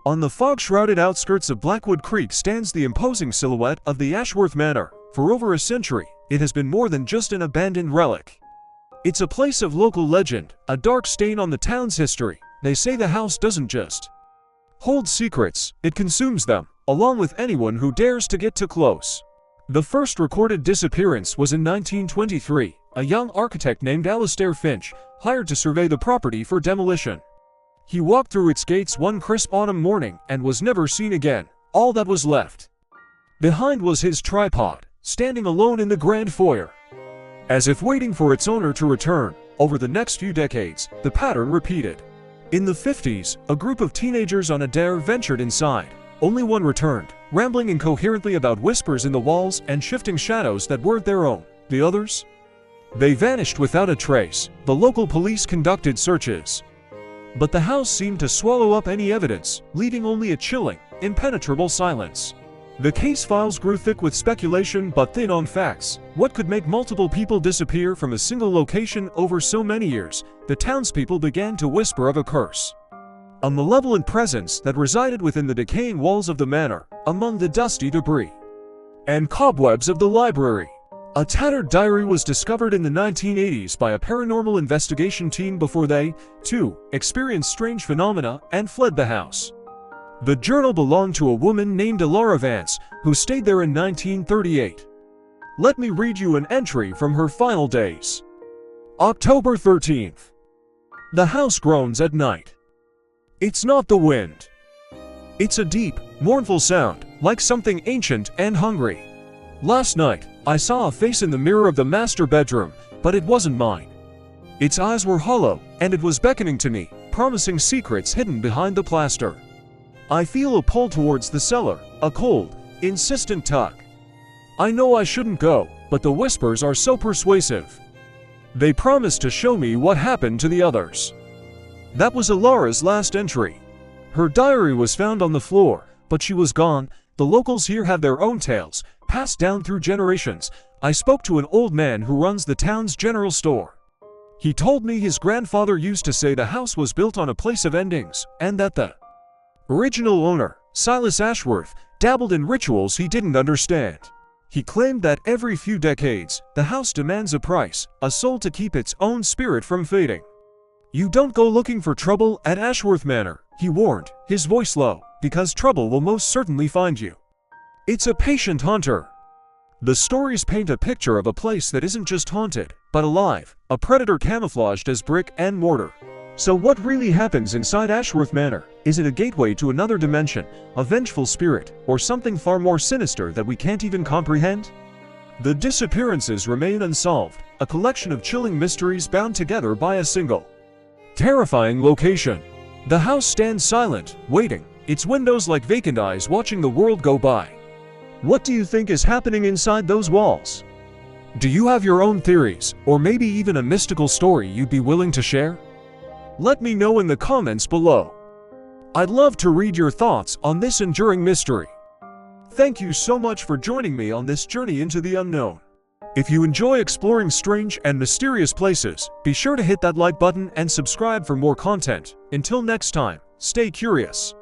On the fog-shrouded outskirts of Blackwood Creek stands the imposing silhouette of the Ashworth Manor. For over a century, it has been more than just an abandoned relic. It's a place of local legend, a dark stain on the town's history. They say the house doesn't just hold secrets, it consumes them, along with anyone who dares to get too close. The first recorded disappearance was in 1923. A young architect named Alastair Finch, hired to survey the property for demolition. He walked through its gates one crisp autumn morning and was never seen again. All that was left behind was his tripod, standing alone in the grand foyer. As if waiting for its owner to return, over the next few decades, the pattern repeated. In the 50s, a group of teenagers on a dare ventured inside. Only one returned, rambling incoherently about whispers in the walls and shifting shadows that weren't their own. The others? They vanished without a trace. The local police conducted searches, but the house seemed to swallow up any evidence, leaving only a chilling, impenetrable silence. The case files grew thick with speculation but thin on facts. What could make multiple people disappear from a single location over so many years? The townspeople began to whisper of a curse, a malevolent presence that resided within the decaying walls of the manor, among the dusty debris and cobwebs of the library. A tattered diary was discovered in the 1980s by a paranormal investigation team before they, too, experienced strange phenomena and fled the house. The journal belonged to a woman named Elara Vance, who stayed there in 1938. Let me read you an entry from her final days. October 13th. The house groans at night. It's not the wind. It's a deep, mournful sound, like something ancient and hungry. Last night, I saw a face in the mirror of the master bedroom, but it wasn't mine. Its eyes were hollow, and it was beckoning to me, promising secrets hidden behind the plaster. I feel a pull towards the cellar, a cold, insistent tug. I know I shouldn't go, but the whispers are so persuasive. They promise to show me what happened to the others. That was Elara's last entry. Her diary was found on the floor, but she was gone. The locals here have their own tales, passed down through generations. I spoke to an old man who runs the town's general store. He told me his grandfather used to say the house was built on a place of endings, and that the original owner, Silas Ashworth, dabbled in rituals he didn't understand. He claimed that every few decades, the house demands a price, a soul to keep its own spirit from fading. You don't go looking for trouble at Ashworth Manor, he warned, his voice low, because trouble will most certainly find you. It's a patient hunter. The stories paint a picture of a place that isn't just haunted, but alive, a predator camouflaged as brick and mortar. So what really happens inside Ashworth Manor? Is it a gateway to another dimension, a vengeful spirit, or something far more sinister that we can't even comprehend? The disappearances remain unsolved, a collection of chilling mysteries bound together by a single, terrifying location. The house stands silent, waiting, its windows like vacant eyes watching the world go by. What do you think is happening inside those walls? Do you have your own theories, or maybe even a mystical story you'd be willing to share? Let me know in the comments below. I'd love to read your thoughts on this enduring mystery. Thank you so much for joining me on this journey into the unknown. If you enjoy exploring strange and mysterious places, be sure to hit that like button and subscribe for more content. Until next time, stay curious.